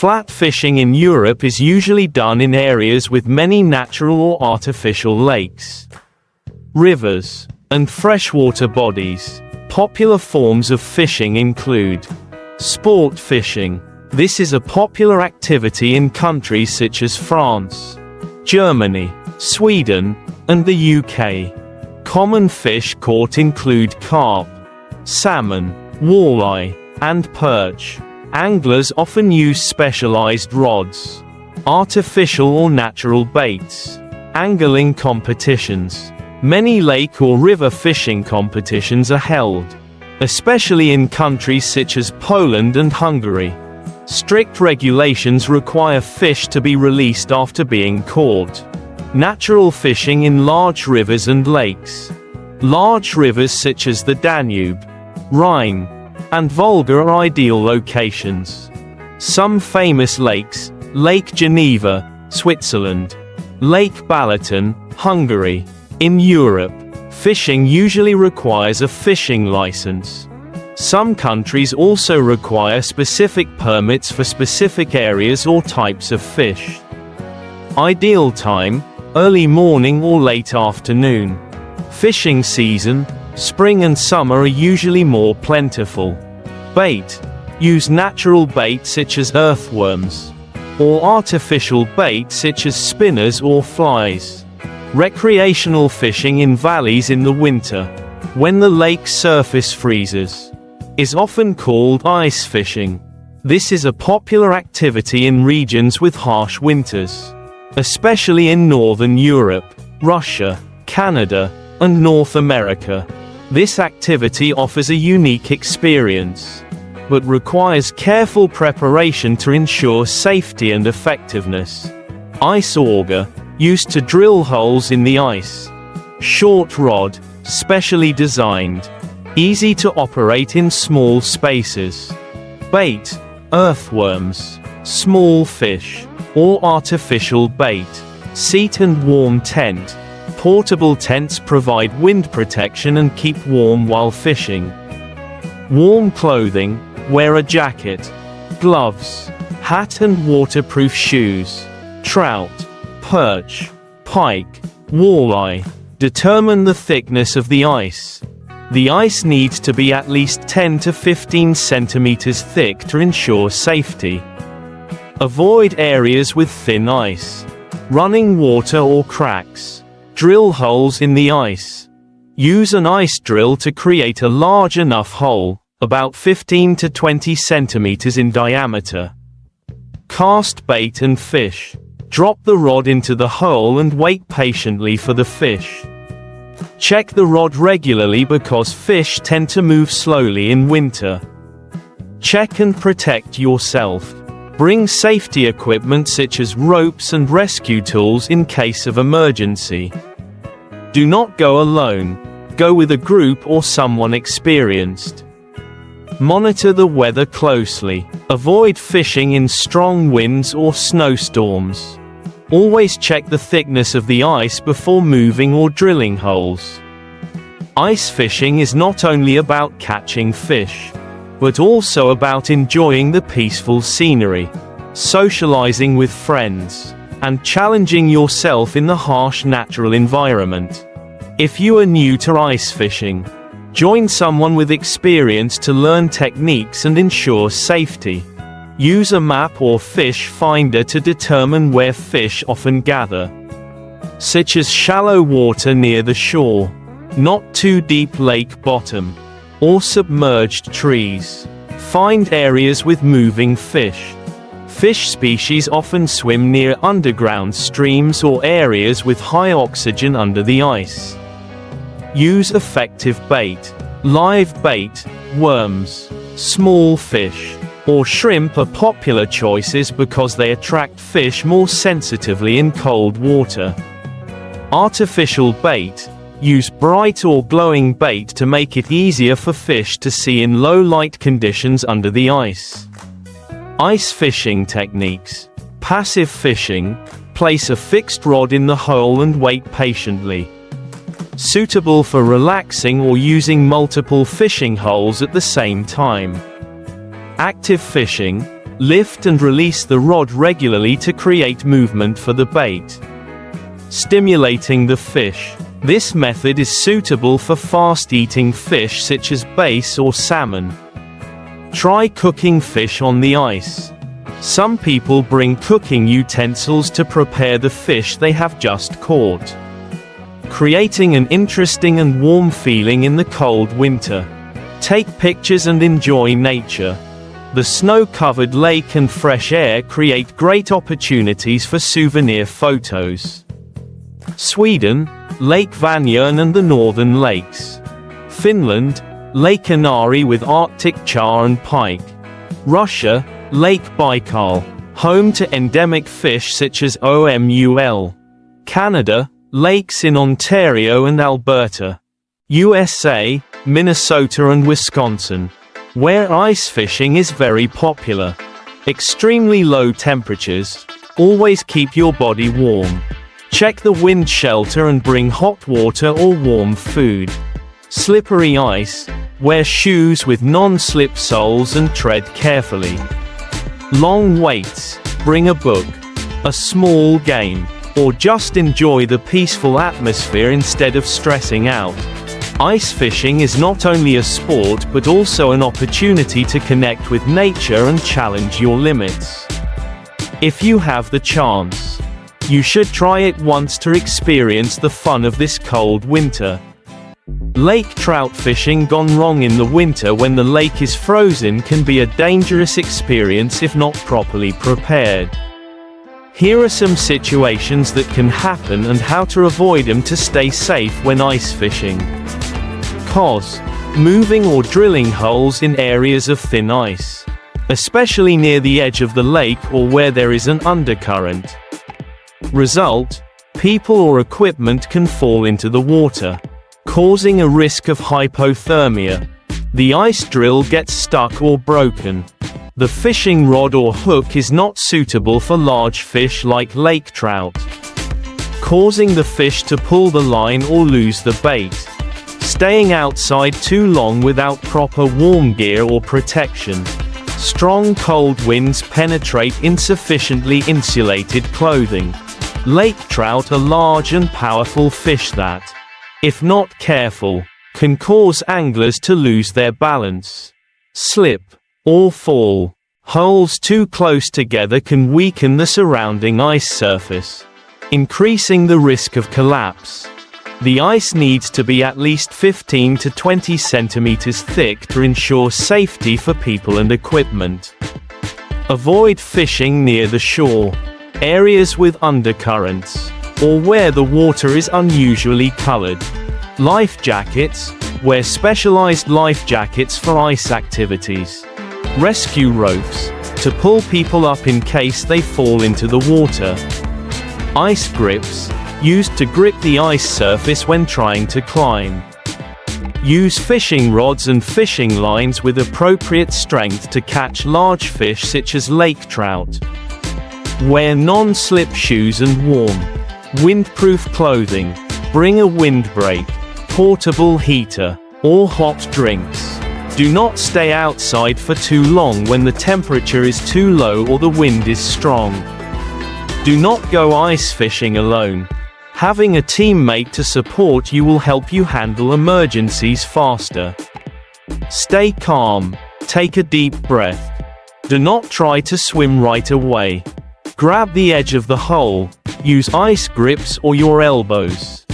Flat fishing in Europe is usually done in areas with many natural or artificial lakes, rivers, and freshwater bodies. Popular forms of fishing include sport fishing. This is a popular activity in countries such as France, Germany, Sweden, and the UK. Common fish caught include carp, salmon, walleye, and perch. Anglers often use specialized rods, artificial or natural baits. Angling competitions. Many lake or river fishing competitions are held, especially in countries such as Poland and Hungary. Strict regulations require fish to be released after being caught. Natural fishing in large rivers and lakes. Large rivers such as the Danube, Rhine, and Volga are ideal locations. Some famous lakes: Lake Geneva, Switzerland; Lake Balaton, Hungary. In Europe, fishing usually requires a fishing license. Some countries also require specific permits for specific areas or types of fish. Ideal time: early morning or late afternoon. Fishing season: spring and summer are usually more plentiful. Bait: use natural bait such as earthworms, or artificial bait such as spinners or flies. Recreational fishing in valleys in the winter, when the lake's surface freezes, is often called ice fishing. This is a popular activity in regions with harsh winters, especially in Northern Europe, Russia, Canada, and North America. This activity offers a unique experience, but requires careful preparation to ensure safety and effectiveness. Ice auger, used to drill holes in the ice. Short rod, specially designed, easy to operate in small spaces. Bait: earthworms, small fish, or artificial bait. Seat and warm tent. Portable tents provide wind protection and keep warm while fishing. Warm clothing: wear a jacket, gloves, hat and waterproof shoes. Trout, perch, pike, walleye. Determine the thickness of the ice. The ice needs to be at least 10 to 15 centimeters thick to ensure safety. Avoid areas with thin ice, running water or cracks. Drill holes in the ice. Use an ice drill to create a large enough hole, about 15 to 20 centimeters in diameter. Cast bait and fish. Drop the rod into the hole and wait patiently for the fish. Check the rod regularly because fish tend to move slowly in winter. Check and protect yourself. Bring safety equipment such as ropes and rescue tools in case of emergency. Do not go alone. Go with a group or someone experienced. Monitor the weather closely. Avoid fishing in strong winds or snowstorms. Always check the thickness of the ice before moving or drilling holes. Ice fishing is not only about catching fish, but also about enjoying the peaceful scenery, socializing with friends, and challenging yourself in the harsh natural environment. If you are new to ice fishing, join someone with experience to learn techniques and ensure safety. Use a map or fish finder to determine where fish often gather, such as shallow water near the shore, not too deep lake bottom, or submerged trees. Find areas with moving fish. Fish species often swim near underground streams or areas with high oxygen under the ice. Use effective bait. Live bait, worms, small fish, or shrimp are popular choices because they attract fish more sensitively in cold water. Artificial bait. Use bright or glowing bait to make it easier for fish to see in low light conditions under the ice. Ice fishing techniques. Passive fishing. Place a fixed rod in the hole and wait patiently. Suitable for relaxing or using multiple fishing holes at the same time. Active fishing. Lift and release the rod regularly to create movement for the bait. Stimulating the fish. This method is suitable for fast-eating fish such as bass or salmon. Try cooking fish on the ice. Some people bring cooking utensils to prepare the fish they have just caught, creating an interesting and warm feeling in the cold winter. Take pictures and enjoy nature. The snow-covered lake and fresh air create great opportunities for souvenir photos. Sweden, Lake Vänern and the Northern Lakes. Finland, Lake Inari with Arctic char and pike. Russia, Lake Baikal, home to endemic fish such as OMUL. Canada, lakes in Ontario and Alberta. USA, Minnesota and Wisconsin, where ice fishing is very popular. Extremely low temperatures. Always keep your body warm. Check the wind shelter and bring hot water or warm food. Slippery ice. Wear shoes with non-slip soles and tread carefully. Long waits. Bring a book, a small game, or just enjoy the peaceful atmosphere instead of stressing out. Ice fishing is not only a sport but also an opportunity to connect with nature and challenge your limits. If you have the chance, you should try it once to experience the fun of this cold winter. Lake trout fishing gone wrong in the winter when the lake is frozen can be a dangerous experience if not properly prepared. Here are some situations that can happen and how to avoid them to stay safe when ice fishing. Cause: moving or drilling holes in areas of thin ice, especially near the edge of the lake or where there is an undercurrent. Result: people or equipment can fall into the water, causing a risk of hypothermia. The ice drill gets stuck or broken. The fishing rod or hook is not suitable for large fish like lake trout, causing the fish to pull the line or lose the bait. Staying outside too long without proper warm gear or protection. Strong cold winds penetrate insufficiently insulated clothing. Lake trout are large and powerful fish that, if not careful, can cause anglers to lose their balance, slip, or fall. Holes too close together can weaken the surrounding ice surface, increasing the risk of collapse. The ice needs to be at least 15 to 20 centimeters thick to ensure safety for people and equipment. Avoid fishing near the shore, areas with undercurrents, or where the water is unusually colored. Life jackets. Wear specialized life jackets for ice activities. Rescue ropes, to pull people up in case they fall into the water. Ice grips, used to grip the ice surface when trying to climb. Use fishing rods and fishing lines with appropriate strength to catch large fish such as lake trout. Wear non-slip shoes and warm, windproof clothing. Bring a windbreak, portable heater, or hot drinks. Do not stay outside for too long when the temperature is too low or the wind is strong. Do not go ice fishing alone. Having a teammate to support you will help you handle emergencies faster. Stay calm. Take a deep breath. Do not try to swim right away. Grab the edge of the hole. Use ice grips or your elbows.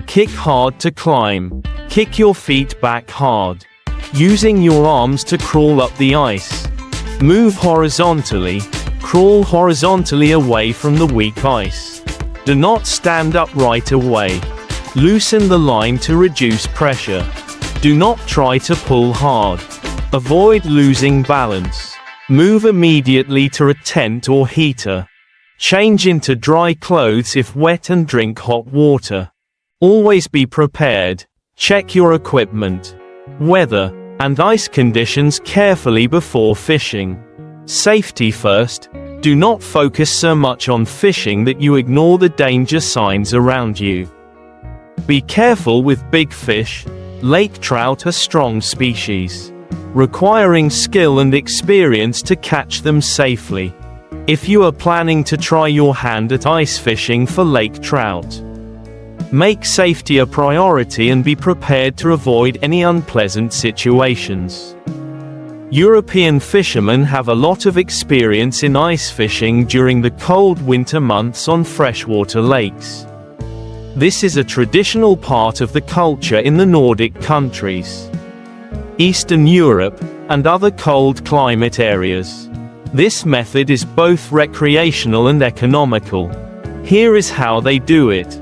Kick hard to climb. Kick your feet back hard, using your arms to crawl up the ice. Move horizontally. Crawl horizontally away from the weak ice. Do not stand up right away. Loosen the line to reduce pressure. Do not try to pull hard. Avoid losing balance. Move immediately to a tent or heater. Change into dry clothes if wet and drink hot water. Always be prepared. Check your equipment, weather, and ice conditions carefully before fishing. Safety first. Do not focus so much on fishing that you ignore the danger signs around you. Be careful with big fish. Lake trout are strong species. requiring skill and experience to catch them safely. If you are planning to try your hand at ice fishing for lake trout, make safety a priority and be prepared to avoid any unpleasant situations. European fishermen have a lot of experience in ice fishing during the cold winter months on freshwater lakes. This is a traditional part of the culture in the Nordic countries, Eastern Europe, and other cold climate areas. This method is both recreational and economical. Here is how they do it.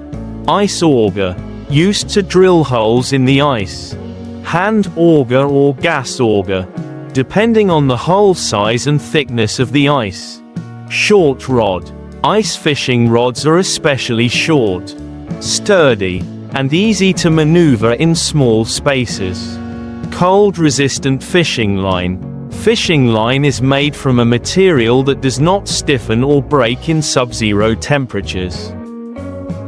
Ice auger, used to drill holes in the ice. Hand auger or gas auger, depending on the hole size and thickness of the ice. Short rod. Ice fishing rods are especially short, sturdy, and easy to maneuver in small spaces. Cold-resistant fishing line. Fishing line is made from a material that does not stiffen or break in sub-zero temperatures.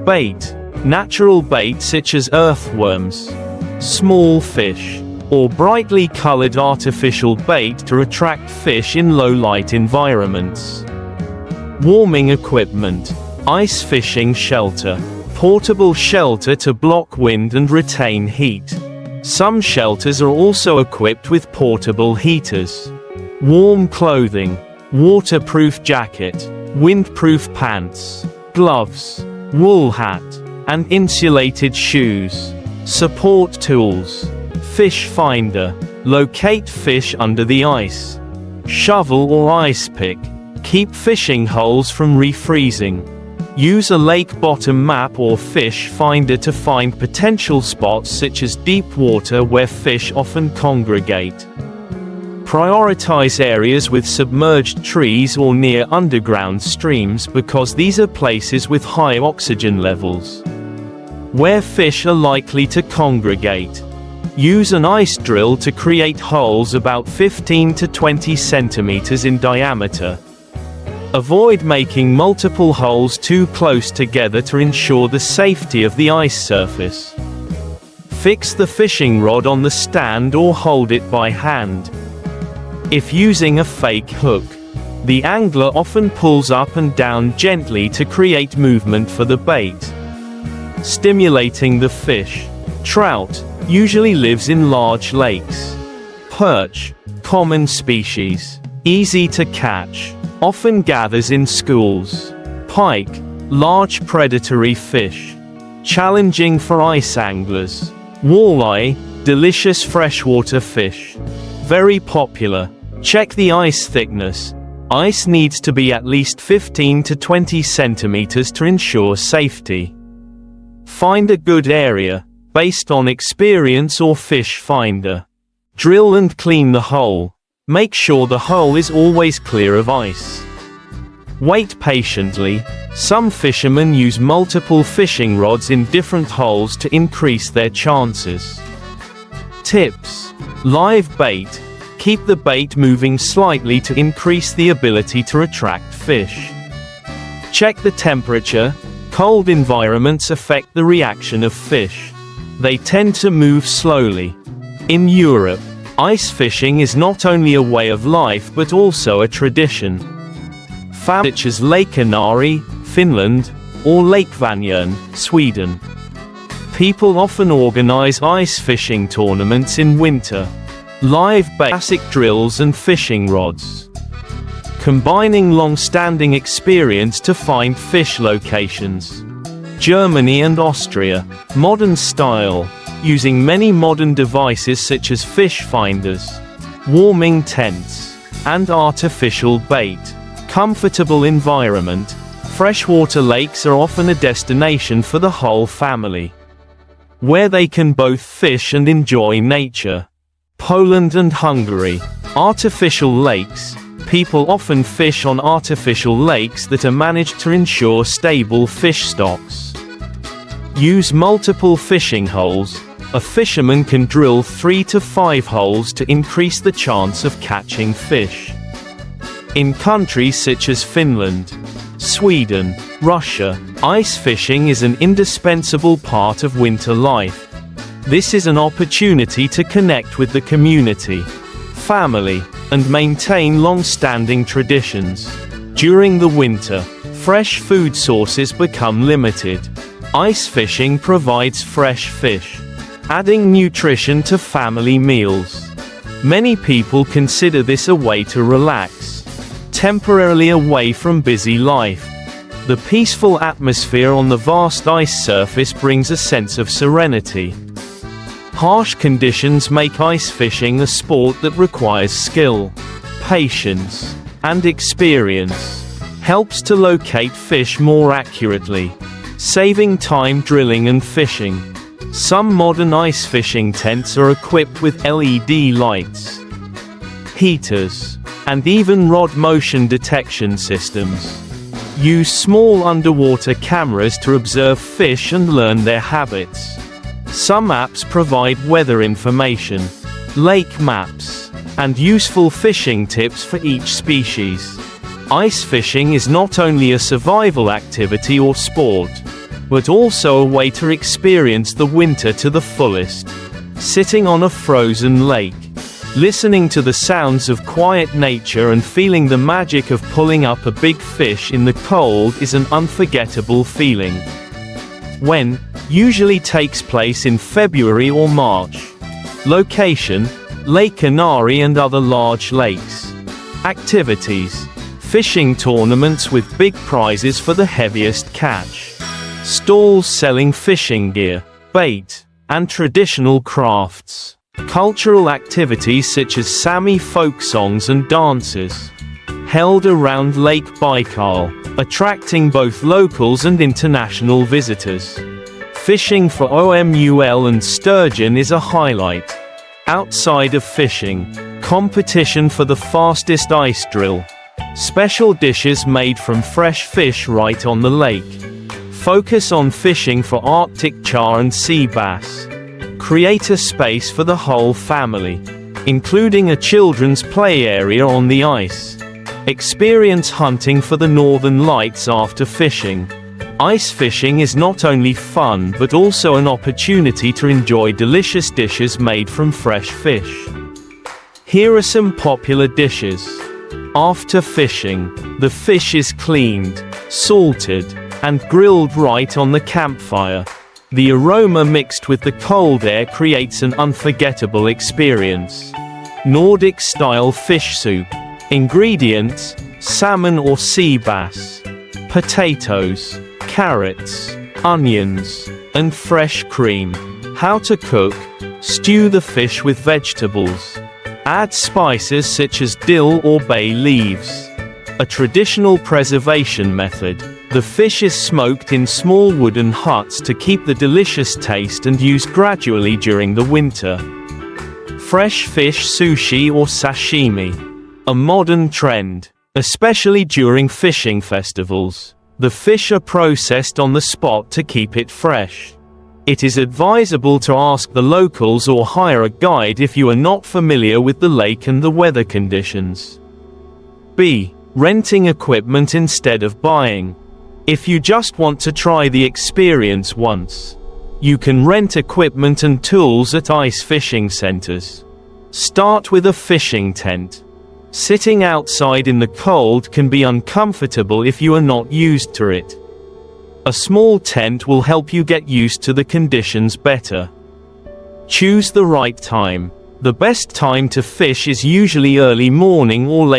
Bait. Natural bait such as earthworms, small fish, or brightly colored artificial bait to attract fish in low-light environments. Warming equipment. Ice fishing shelter. Portable shelter to block wind and retain heat. Some shelters are also equipped with portable heaters. Warm clothing. Waterproof jacket, windproof pants, gloves, wool hat, and insulated shoes. Support tools. Fish finder. Locate fish under the ice. Shovel or ice pick. Keep fishing holes from refreezing. Use a lake bottom map or fish finder to find potential spots such as deep water where fish often congregate. Prioritize areas with submerged trees or near underground streams because these are places with high oxygen levels, where fish are likely to congregate. Use an ice drill to create holes about 15 to 20 centimeters in diameter. Avoid making multiple holes too close together to ensure the safety of the ice surface. Fix the fishing rod on the stand or hold it by hand. If using a fake hook, the angler often pulls up and down gently to create movement for the bait, stimulating the fish. Trout usually lives in large lakes. Perch, common species, easy to catch, often gathers in schools. Pike, large predatory fish, challenging for ice anglers. Walleye, delicious freshwater fish, very popular. Check the ice thickness. Ice needs to be at least 15 to 20 centimeters to ensure safety. Find a good area, based on experience or fish finder. Drill and clean the hole. Make sure the hole is always clear of ice. Wait patiently. Some fishermen use multiple fishing rods in different holes to increase their chances. Tips. Live bait. Keep the bait moving slightly to increase the ability to attract fish. Check the temperature. Cold environments affect the reaction of fish. They tend to move slowly. In Europe, ice fishing is not only a way of life but also a tradition. Such as Lake Inari, Finland, or Lake Vänern, Sweden. People often organize ice fishing tournaments in winter. Live bait, classic drills and fishing rods. Combining long-standing experience to find fish locations. Germany and Austria. Modern style, using many modern devices such as fish finders, warming tents, and artificial bait. Comfortable environment. Freshwater lakes are often a destination for the whole family, where they can both fish and enjoy nature. Poland and Hungary. Artificial lakes. People often fish on artificial lakes that are managed to ensure stable fish stocks. Use multiple fishing holes. A fisherman can drill 3 to 5 holes to increase the chance of catching fish. In countries such as Finland, Sweden, Russia, ice fishing is an indispensable part of winter life. This is an opportunity to connect with the community, family, and maintain long-standing traditions. During the winter, fresh food sources become limited. Ice fishing provides fresh fish, adding nutrition to family meals. Many people consider this a way to relax, temporarily away from busy life. The peaceful atmosphere on the vast ice surface brings a sense of serenity. Harsh conditions make ice fishing a sport that requires skill, patience, and experience. Helps to locate fish more accurately, saving time drilling and fishing. Some modern ice fishing tents are equipped with LED lights, heaters, and even rod motion detection systems. Use small underwater cameras to observe fish and learn their habits. Some apps provide weather information, lake maps, and useful fishing tips for each species. Ice fishing is not only a survival activity or sport, but also a way to experience the winter to the fullest. Sitting on a frozen lake, listening to the sounds of quiet nature and feeling the magic of pulling up a big fish in the cold is an unforgettable feeling. When, usually takes place in February or March. Location, Lake Inari and other large lakes. Activities, fishing tournaments with big prizes for the heaviest catch. Stalls selling fishing gear, bait, and traditional crafts. Cultural activities such as Sami folk songs and dances, held around Lake Baikal, attracting both locals and international visitors. Fishing for OMUL and sturgeon is a highlight. Outside of fishing, competition for the fastest ice drill. Special dishes made from fresh fish right on the lake. Focus on fishing for Arctic char and sea bass. Create a space for the whole family, including a children's play area on the ice. Experience hunting for the northern lights after fishing. Ice fishing is not only fun but also an opportunity to enjoy delicious dishes made from fresh fish. Here are some popular dishes. After fishing, the fish is cleaned, salted, and grilled right on the campfire. The aroma mixed with the cold air creates an unforgettable experience. Nordic-style fish soup. Ingredients: salmon or sea bass, potatoes, carrots, onions, and fresh cream. How to cook: stew the fish with vegetables. Add spices such as dill or bay leaves. A traditional preservation method. The fish is smoked in small wooden huts to keep the delicious taste and used gradually during the winter. Fresh fish sushi or sashimi. A modern trend, especially during fishing festivals. The fish are processed on the spot to keep it fresh. It is advisable to ask the locals or hire a guide if you are not familiar with the lake and the weather conditions. B. Renting equipment instead of buying. If you just want to try the experience once, you can rent equipment and tools at ice fishing centers. Start with a fishing tent. Sitting outside in the cold can be uncomfortable if you are not used to it. A small tent will help you get used to the conditions better. Choose the right time. The best time to fish is usually early morning or late